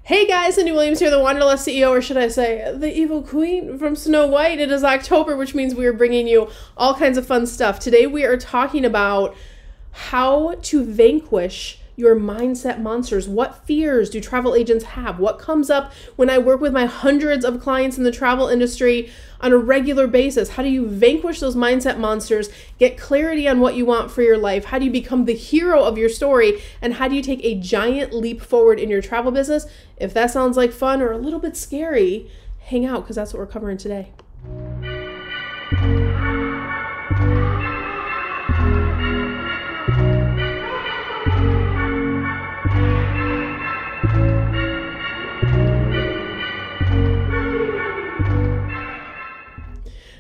Hey guys, Cyndi Williams here, the Wanderlust CEO, or should I say, the evil queen from Snow White. It is October, which means we are bringing you all kinds of fun stuff. Today we are talking about how to vanquish your mindset monsters. What fears do travel agents have? What comes up when I work with my hundreds of clients in the travel industry on a regular basis? How do you vanquish those mindset monsters, get clarity on what you want for your life? How do you become the hero of your story? And how do you take a giant leap forward in your travel business? If that sounds like fun or a little bit scary, hang out because that's what we're covering today.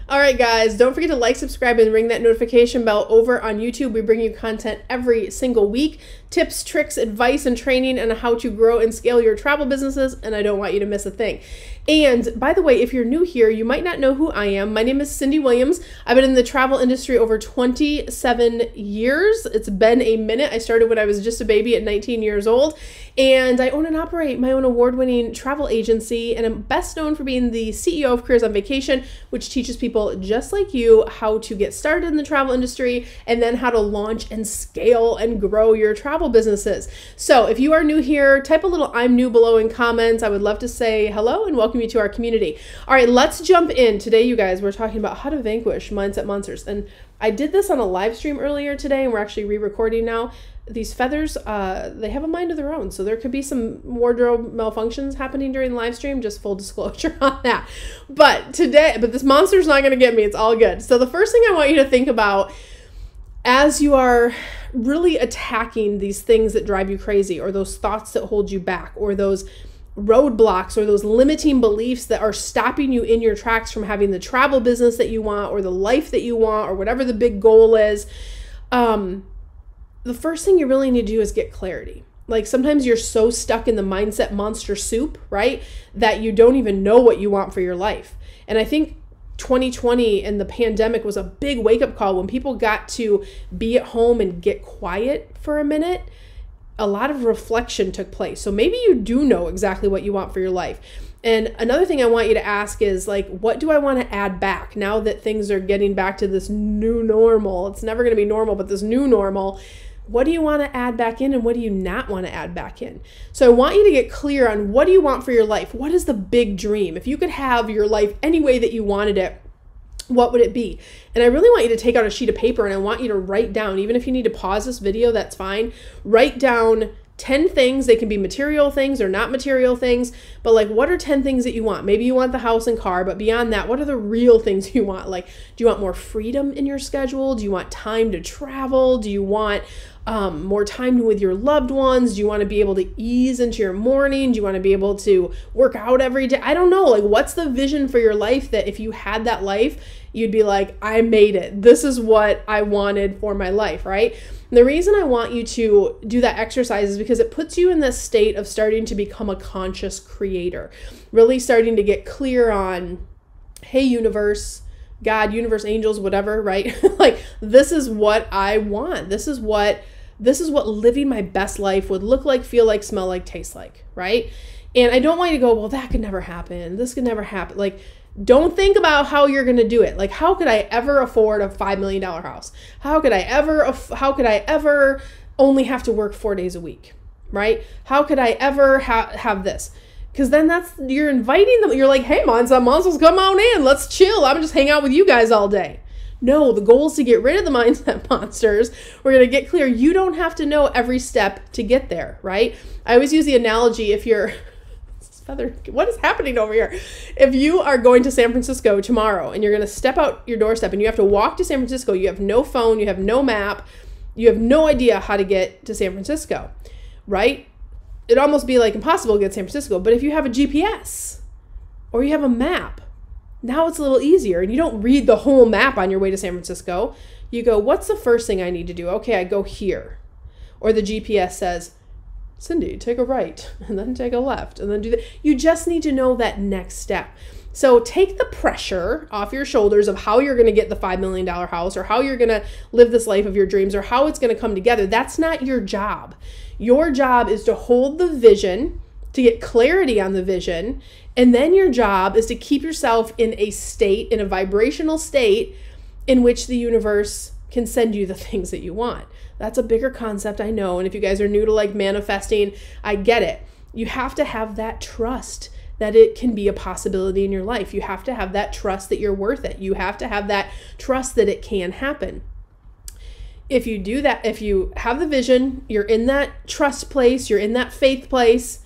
All right, guys, don't forget to like, subscribe, and ring that notification bell over on YouTube. We bring you content every single week, tips, tricks, advice, and training on how to grow and scale your travel businesses, and I don't want you to miss a thing. And by the way, if you're new here, you might not know who I am. My name is Cyndi Williams. I've been in the travel industry over 27 years. It's been a minute. I started when I was just a baby at 19 years old, and I own and operate my own award-winning travel agency, and I'm best known for being the CEO of Careers on Vacation, which teaches people just like you how to get started in the travel industry and then how to launch and scale and grow your travel businesses. So if you are new here, type a little "I'm new" below in comments. I would love to say hello and welcome you to our community. All right, let's jump in. Today, you guys, we're talking about how to vanquish mindset monsters. And I did this on a live stream earlier today, and we're actually re-recording now. These feathers, they have a mind of their own. So there could be some wardrobe malfunctions happening during the live stream, just full disclosure on that. But this monster's not going to get me. It's all good. So the first thing I want you to think about as you are really attacking these things that drive you crazy, or those thoughts that hold you back, or those roadblocks, or those limiting beliefs that are stopping you in your tracks from having the travel business that you want, or the life that you want, or whatever the big goal is, the first thing you really need to do is get clarity. Like sometimes you're so stuck in the mindset monster soup, right, that you don't even know what you want for your life. And I think 2020 and the pandemic was a big wake-up call when people got to be at home and get quiet for a minute. A lot of reflection took place. So maybe you do know exactly what you want for your life. And another thing I want you to ask is, like, what do I want to add back now that things are getting back to this new normal? It's never going to be normal, but this new normal. What do you want to add back in and what do you not want to add back in? So I want you to get clear on what do you want for your life? What is the big dream? If you could have your life any way that you wanted it, what would it be? And I really want you to take out a sheet of paper and I want you to write down, even if you need to pause this video, that's fine. Write down 10 things. They can be material things or not material things, but like, what are 10 things that you want? Maybe you want the house and car, but beyond that, what are the real things you want? Like, do you want more freedom in your schedule? Do you want time to travel? Do you want more time with your loved ones? Do you want to be able to ease into your morning? Do you want to be able to work out every day? I don't know. Like, what's the vision for your life that if you had that life, you'd be like, I made it. This is what I wanted for my life, right? And the reason I want you to do that exercise is because it puts you in this state of starting to become a conscious creator, really starting to get clear on, hey, universe, God, universe, angels, whatever, right? Like, this is what I want. This is what living my best life would look like, feel like, smell like, taste like, right? And I don't want you to go, well, that could never happen. This could never happen. Like, don't think about how you're going to do it. Like, how could I ever afford a $5 million house? How could I ever only have to work 4 days a week, right? How could I ever have this? Because then you're inviting them. You're like, hey, monsters, come on in. Let's chill. I'm just hang out with you guys all day. No, the goal is to get rid of the mindset monsters. We're going to get clear. You don't have to know every step to get there, right? I always use the analogy, if you're, what is happening over here? If you are going to San Francisco tomorrow and you're going to step out your doorstep and you have to walk to San Francisco, you have no phone, you have no map, you have no idea how to get to San Francisco, right? It'd almost be like impossible to get to San Francisco. But if you have a GPS or you have a map, now it's a little easier. And you don't read the whole map on your way to San Francisco. You go, what's the first thing I need to do? Okay, I go here. Or the GPS says, Cyndi, take a right and then take a left and then do that. You just need to know that next step. So take the pressure off your shoulders of how you're going to get the $5 million house or how you're going to live this life of your dreams or how it's going to come together. That's not your job. Your job is to hold the vision to get clarity on the vision. And then your job is to keep yourself in a state, in a vibrational state in which the universe can send you the things that you want. That's a bigger concept, I know. And if you guys are new to like manifesting, I get it. You have to have that trust that it can be a possibility in your life. You have to have that trust that you're worth it. You have to have that trust that it can happen. If you do that, if you have the vision, you're in that trust place, you're in that faith place,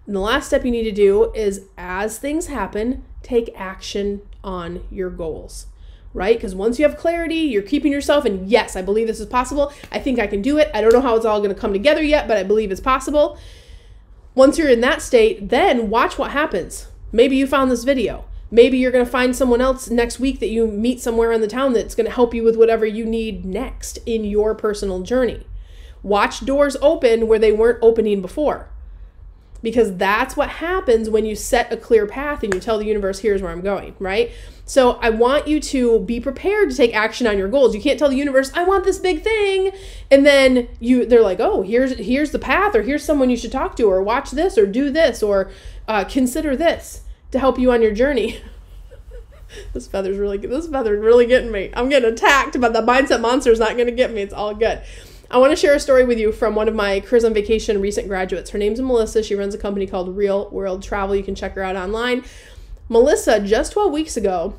and the last step you need to do is, as things happen, take action on your goals, right? Because once you have clarity, you're keeping yourself in, yes, I believe this is possible. I think I can do it. I don't know how it's all going to come together yet, but I believe it's possible. Once you're in that state, then watch what happens. Maybe you found this video. Maybe you're going to find someone else next week that you meet somewhere in the town that's going to help you with whatever you need next in your personal journey. Watch doors open where they weren't opening before. Because that's what happens when you set a clear path and you tell the universe, here's where I'm going, right? So I want you to be prepared to take action on your goals. You can't tell the universe, I want this big thing. And then they're like, oh, here's the path, or here's someone you should talk to, or watch this, or do this, or consider this to help you on your journey. This feather's really getting me. I'm getting attacked, but the mindset monster is not going to get me. It's all good. I want to share a story with you from one of my Careers on Vacation recent graduates. Her name's Melissa. She runs a company called Real World Travel. You can check her out online. Melissa, just 12 weeks ago,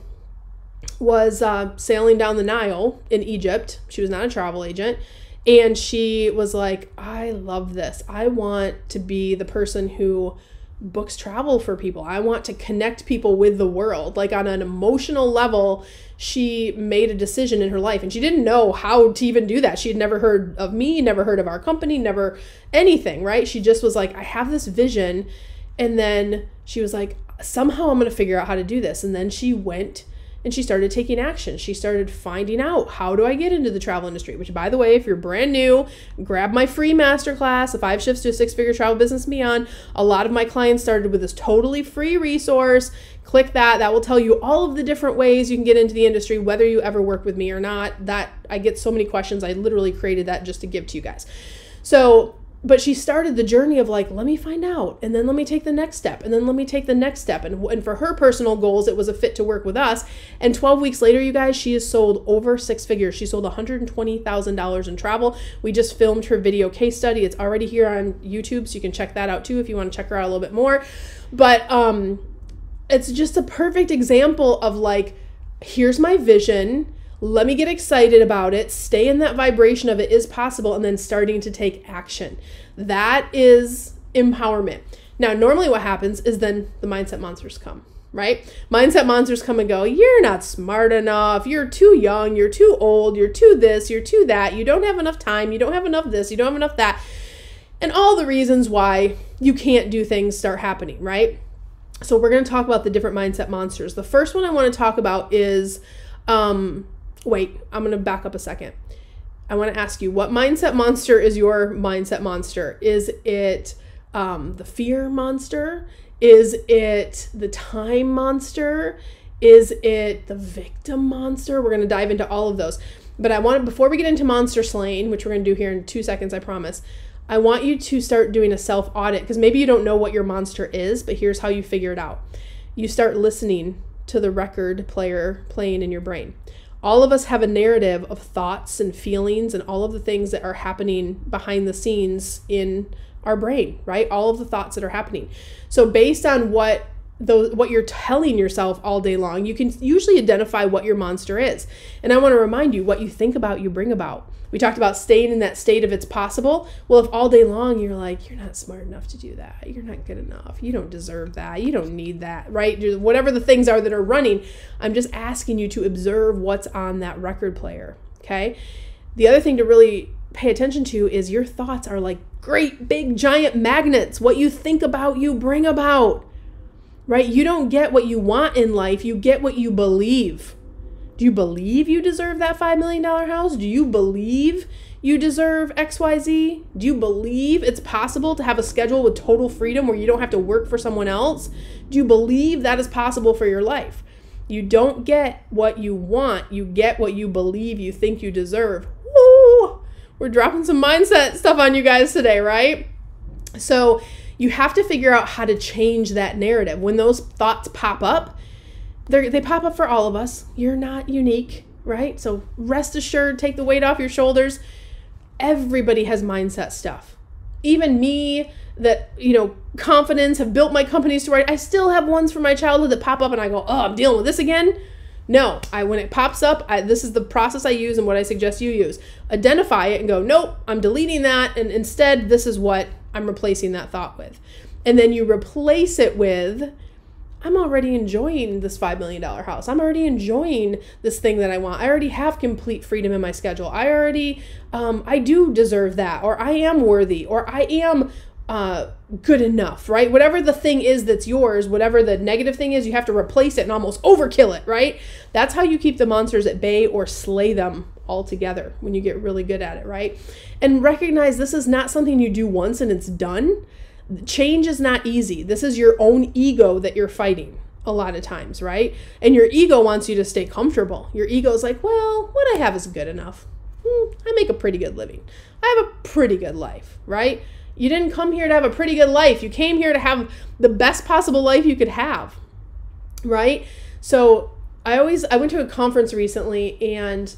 was sailing down the Nile in Egypt. She was not a travel agent. And she was like, I love this. I want to be the person who books travel for people. I want to connect people with the world. Like on an emotional level, she made a decision in her life and she didn't know how to even do that. She had never heard of me, never heard of our company, never anything, right? She just was like, I have this vision. And then she was like, somehow I'm going to figure out how to do this. And then she went and she started taking action. She started finding out, how do I get into the travel industry? Which, by the way, if you're brand new, grab my free masterclass, the 5 Shifts to a 6-Figure Travel Business and Beyond. A lot of my clients started with this totally free resource. Click that. That will tell you all of the different ways you can get into the industry, whether you ever work with me or not. That I get so many questions. I literally created that just to give to you guys. So, but she started the journey of like, let me find out, and then let me take the next step, and then let me take the next step. And for her personal goals, it was a fit to work with us. And 12 weeks later, you guys, she has sold over 6 figures. She sold $120,000 in travel. We just filmed her video case study. It's already here on YouTube, so you can check that out too if you want to check her out a little bit more. But it's just a perfect example of like, here's my vision. Let me get excited about it, stay in that vibration of it is possible, and then starting to take action. That is empowerment. Now, normally what happens is then the mindset monsters come, right? Mindset monsters come and go, you're not smart enough, you're too young, you're too old, you're too this, you're too that, you don't have enough time, you don't have enough this, you don't have enough that. And all the reasons why you can't do things start happening, right? So we're going to talk about the different mindset monsters. The first one I want to talk about is... Wait, I'm going to back up a second. I want to ask you, what mindset monster is your mindset monster? Is it the fear monster? Is it the time monster? Is it the victim monster? We're going to dive into all of those. But I want to, before we get into monster slaying, which we're going to do here in 2 seconds, I promise, I want you to start doing a self-audit, because maybe you don't know what your monster is, but here's how you figure it out. You start listening to the record player playing in your brain. All of us have a narrative of thoughts and feelings and all of the things that are happening behind the scenes in our brain, right? All of the thoughts that are happening. So based on what you're telling yourself all day long, you can usually identify what your monster is. And I want to remind you, what you think about, you bring about. We talked about staying in that state of it's possible. Well, if all day long you're like, you're not smart enough to do that, you're not good enough, you don't deserve that, you don't need that, right? Whatever the things are that are running, I'm just asking you to observe what's on that record player, okay? The other thing to really pay attention to is your thoughts are like great big giant magnets. What you think about, you bring about, right? You don't get what you want in life, you get what you believe. Do you believe you deserve that $5 million house? Do you believe you deserve XYZ? Do you believe it's possible to have a schedule with total freedom where you don't have to work for someone else? Do you believe that is possible for your life? You don't get what you want. You get what you believe you think you deserve. Woo! We're dropping some mindset stuff on you guys today, right? So you have to figure out how to change that narrative. When those thoughts pop up, they pop up for all of us. You're not unique, right? So rest assured, take the weight off your shoulders. Everybody has mindset stuff. Even me, that, confidence, have built my companies to where I still have ones from my childhood that pop up and I go, oh, I'm dealing with this again. No, when it pops up, this is the process I use and what I suggest you use. Identify it and go, nope, I'm deleting that. And instead, this is what I'm replacing that thought with. And then you replace it with, I'm already enjoying this $5 million house. I'm already enjoying this thing that I want. I already have complete freedom in my schedule. I do deserve that, or I am worthy, or I am good enough, right? Whatever the thing is that's yours, whatever the negative thing is, you have to replace it and almost overkill it, right? That's how you keep the monsters at bay or slay them altogether when you get really good at it, right? And recognize this is not something you do once and it's done. Change is not easy. This is your own ego that you're fighting a lot of times, right? And your ego wants you to stay comfortable. Your ego is like, well, what I have is good enough. I make a pretty good living. I have a pretty good life, right? You didn't come here to have a pretty good life. You came here to have the best possible life you could have, right? So I went to a conference recently and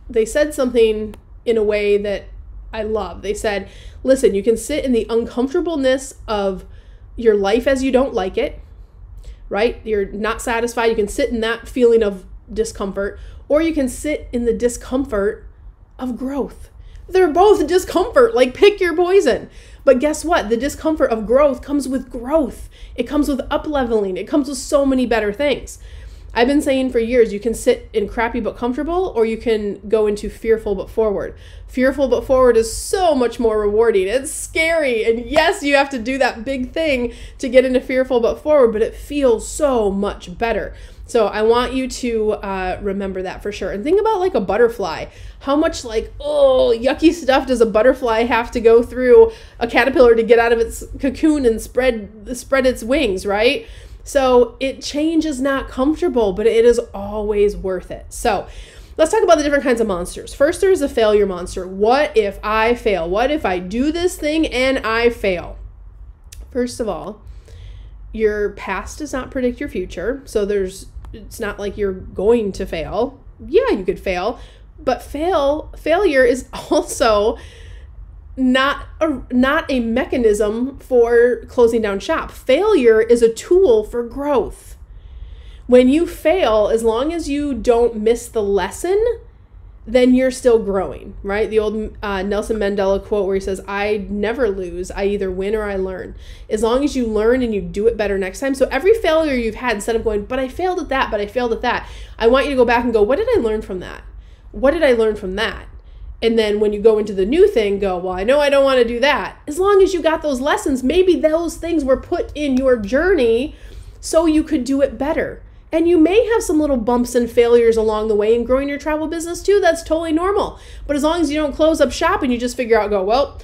they said something in a way that I love. They said, listen, you can sit in the uncomfortableness of your life as you don't like it, right? You're not satisfied. You can sit in that feeling of discomfort, or you can sit in the discomfort of growth. They're both discomfort, like pick your poison. But guess what? The discomfort of growth comes with growth. It comes with up-leveling. It comes with so many better things. I've been saying for years, you can sit in crappy but comfortable, or you can go into fearful but forward. Fearful but forward is so much more rewarding. It's scary. And yes, you have to do that big thing to get into fearful but forward, but it feels so much better. So I want you to remember that for sure. And think about like a butterfly. How much yucky stuff does a butterfly have to go through a caterpillar to get out of its cocoon and spread its wings, right? So change is not comfortable, but it is always worth it. So let's talk about the different kinds of monsters. First, there's a failure monster. What if I fail? What if I do this thing and I fail? First of all, your past does not predict your future. So it's not like you're going to fail. Yeah, you could fail, but failure is also not a mechanism for closing down shop. Failure is a tool for growth. When you fail, as long as you don't miss the lesson, then you're still growing, right? The old Nelson Mandela quote where he says, I never lose. I either win or I learn. As long as you learn and you do it better next time. So every failure you've had, instead of going, but I failed at that, I want you to go back and go, what did I learn from that? What did I learn from that? And then when you go into the new thing, go, well, I know I don't want to do that. As long as you got those lessons, maybe those things were put in your journey so you could do it better. And you may have some little bumps and failures along the way in growing your travel business too. That's totally normal. But as long as you don't close up shop and you just figure out, go, well,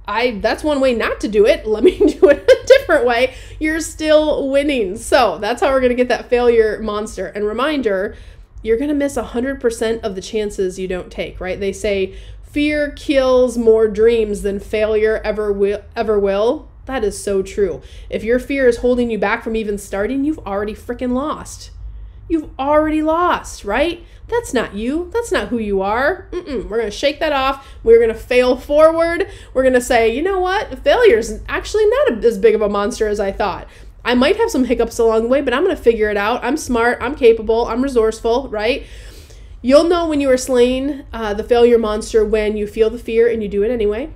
that's one way not to do it. Let me do it a different way. You're still winning. So that's how we're going to get that failure monster. And reminder, you're going to miss 100% of the chances you don't take, right? They say fear kills more dreams than failure ever will. That is so true. If your fear is holding you back from even starting, you've already freaking lost. You've already lost, right? That's not you. That's not who you are. We're going to shake that off. We're going to fail forward. We're going to say, you know what? Failure is actually not as big of a monster as I thought. I might have some hiccups along the way, but I'm going to figure it out. I'm smart. I'm capable. I'm resourceful, right? You'll know when you are slaying the failure monster when you feel the fear and you do it anyway.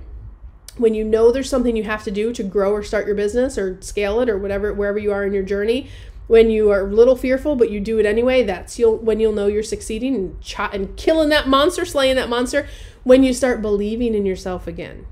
When you know there's something you have to do to grow or start your business or scale it or whatever, wherever you are in your journey. When you are a little fearful, but you do it anyway, that's when you'll know you're succeeding and killing that monster, slaying that monster. When you start believing in yourself again.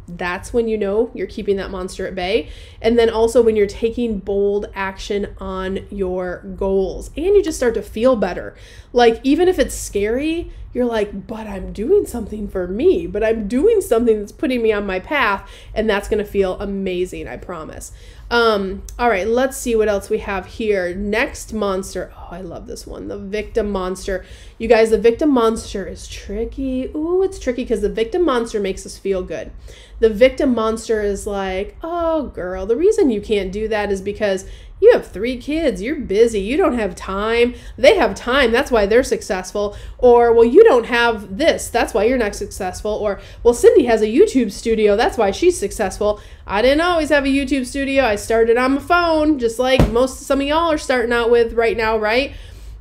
That's when you know you're keeping that monster at bay. And then also when you're taking bold action on your goals and you just start to feel better. Like even if it's scary, you're like, but I'm doing something for me, but I'm doing something that's putting me on my path, and that's going to feel amazing, I promise. All right, let's see what else we have here. Next monster. Oh, I love this one. The victim monster. You guys, the victim monster is tricky. Ooh, it's tricky because the victim monster makes us feel good. The victim monster is like, oh, girl, the reason you can't do that is because you have 3 kids, you're busy, you don't have time. They have time, that's why they're successful. Or, well, you don't have this, that's why you're not successful. Or, well, Cyndi has a YouTube studio, that's why she's successful. I didn't always have a YouTube studio. I started on my phone, just like some of y'all are starting out with right now, right?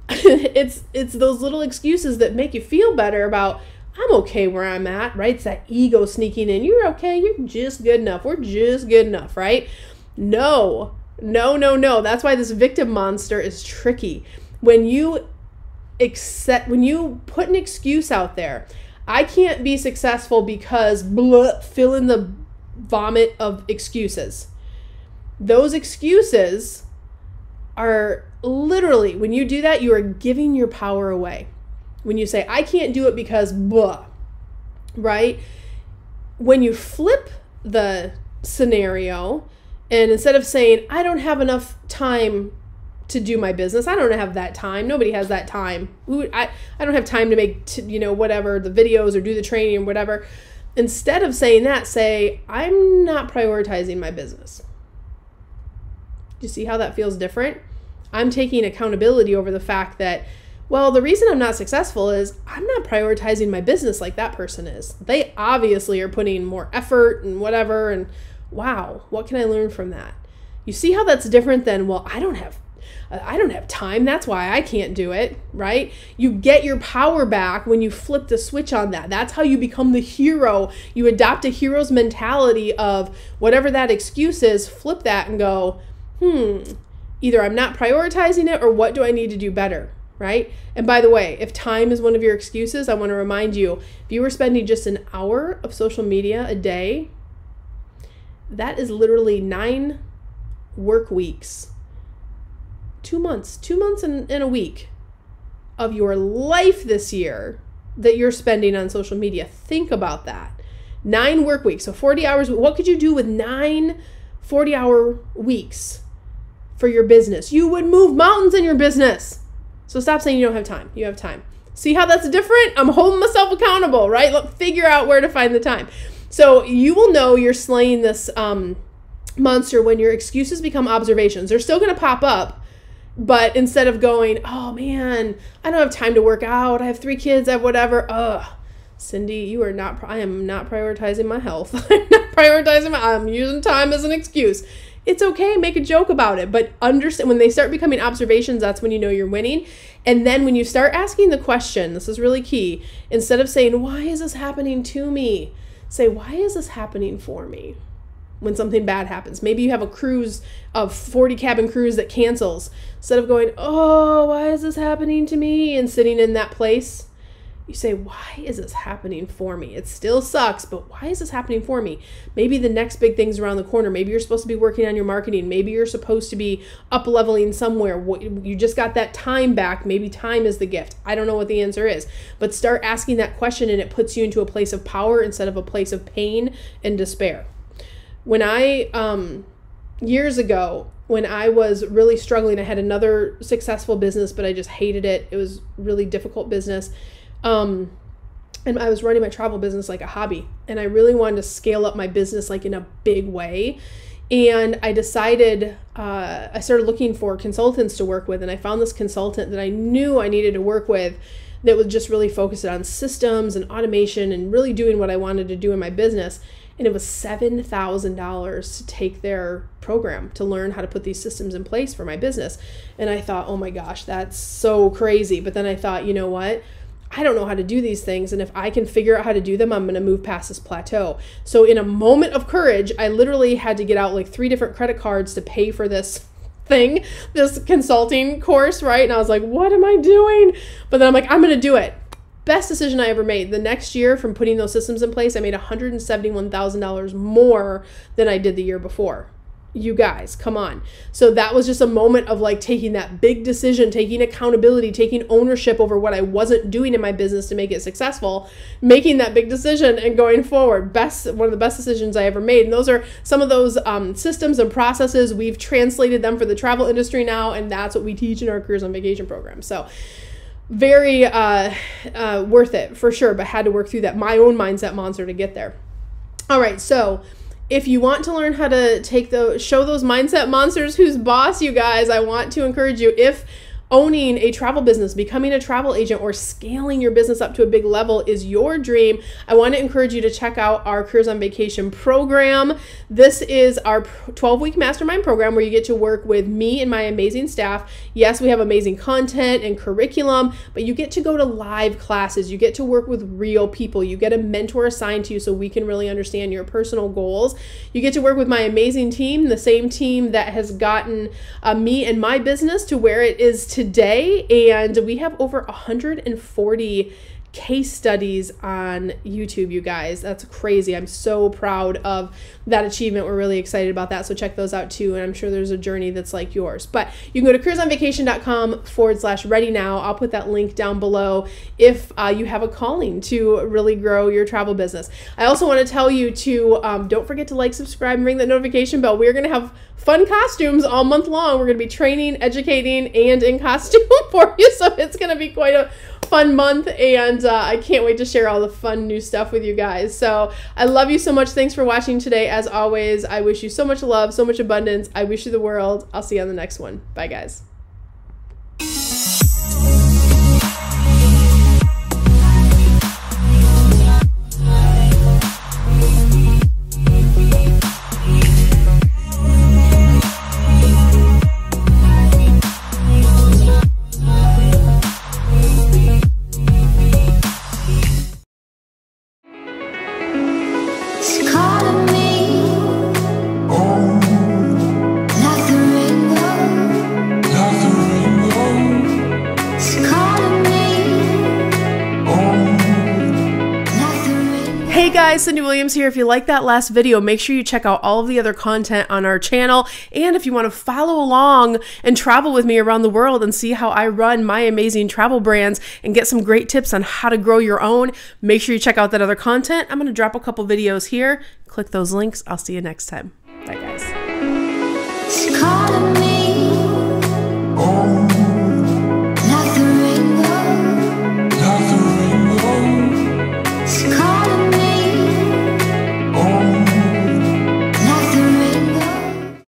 It's those little excuses that make you feel better about, I'm okay where I'm at, right? It's that ego sneaking in. You're okay, you're just good enough. We're just good enough, right? No. That's why this victim monster is tricky. When you put an excuse out there, I can't be successful because blah, fill in the vomit of excuses. Those excuses are literally, when you do that, you are giving your power away. When you say, I can't do it because blah, right? When you flip the scenario, and instead of saying, I don't have enough time to do my business, I don't have that time. Nobody has that time. I don't have time to make, whatever, the videos or do the training or whatever. Instead of saying that, say, I'm not prioritizing my business. Do you see how that feels different? I'm taking accountability over the fact that, well, the reason I'm not successful is I'm not prioritizing my business like that person is. They obviously are putting more effort and whatever, and wow, what can I learn from that? You see how that's different than, well, I don't have time, that's why I can't do it, right? You get your power back when you flip the switch on that. That's how you become the hero. You adopt a hero's mentality of whatever that excuse is, flip that and go, either I'm not prioritizing it or what do I need to do better, right? And by the way, if time is one of your excuses, I want to remind you, if you were spending just an hour of social media a day, that is literally 9 work weeks. 2 months and a week of your life this year that you're spending on social media. Think about that. 9 work weeks, so 40 hours. What could you do with 9 40-hour weeks for your business? You would move mountains in your business. So stop saying you don't have time. You have time. See how that's different? I'm holding myself accountable, right? Look, figure out where to find the time. So you will know you're slaying this monster when your excuses become observations. They're still going to pop up, but instead of going, oh man, I don't have time to work out, I have 3 kids, I have whatever. Cyndi, you are not, I am not prioritizing my health. I'm not prioritizing I'm using time as an excuse. It's okay, make a joke about it, but understand when they start becoming observations, that's when you know you're winning. And then when you start asking the question, this is really key, instead of saying, why is this happening to me? Say, why is this happening for me? When something bad happens. Maybe you have a cruise, a 40 cabin cruise that cancels. Instead of going, oh, why is this happening to me? And sitting in that place, you say, why is this happening for me? It still sucks, but why is this happening for me? Maybe the next big thing's around the corner. Maybe you're supposed to be working on your marketing. Maybe you're supposed to be up-leveling somewhere. You just got that time back. Maybe time is the gift. I don't know what the answer is, but start asking that question and it puts you into a place of power instead of a place of pain and despair. When I, years ago, when I was really struggling, I had another successful business, but I just hated it. It was really difficult business. And I was running my travel business like a hobby, and I really wanted to scale up my business like in a big way. And I decided, I started looking for consultants to work with, and I found this consultant that I knew I needed to work with that was just really focused on systems and automation and really doing what I wanted to do in my business. And it was $7,000 to take their program to learn how to put these systems in place for my business. And I thought, oh my gosh, that's so crazy. But then I thought, you know what? I don't know how to do these things. And if I can figure out how to do them, I'm going to move past this plateau. So in a moment of courage, I literally had to get out like 3 different credit cards to pay for this thing, this consulting course, right? And I was like, what am I doing? But then I'm like, I'm going to do it. Best decision I ever made. The next year from putting those systems in place, I made $171,000 more than I did the year before. You guys, come on. So that was just a moment of like taking that big decision, taking accountability, taking ownership over what I wasn't doing in my business to make it successful, making that big decision and going forward. One of the best decisions I ever made. And those are some of those systems and processes. We've translated them for the travel industry now, and that's what we teach in our Careers on Vacation program. So very worth it for sure, but had to work through that, my own mindset monster to get there. All right, so if you want to learn how to show those mindset monsters who's boss, you guys, I want to encourage you, if owning a travel business, becoming a travel agent, or scaling your business up to a big level is your dream, I want to encourage you to check out our Careers on Vacation program. This is our 12-week mastermind program where you get to work with me and my amazing staff. Yes, we have amazing content and curriculum, but you get to go to live classes. You get to work with real people. You get a mentor assigned to you so we can really understand your personal goals. You get to work with my amazing team, the same team that has gotten me and my business to where it is today, and we have over 140 case studies on YouTube, you guys. That's crazy. I'm so proud of that achievement. We're really excited about that. So check those out too. And I'm sure there's a journey that's like yours. But you can go to careersonvacation.com/ready now. I'll put that link down below if you have a calling to really grow your travel business. I also want to tell you to don't forget to like, subscribe, and ring that notification bell. We're going to have fun costumes all month long. We're going to be training, educating, and in costume for you. So it's going to be quite a fun month, and I can't wait to share all the fun new stuff with you guys. So I love you so much. Thanks for watching today. As always, I wish you so much love, so much abundance. I wish you the world. I'll see you on the next one. Bye, guys. Hey guys, Cyndi Williams here. If you like that last video, make sure you check out all of the other content on our channel. And if you want to follow along and travel with me around the world and see how I run my amazing travel brands and get some great tips on how to grow your own, make sure you check out that other content. I'm going to drop a couple videos here. Click those links. I'll see you next time. Bye guys.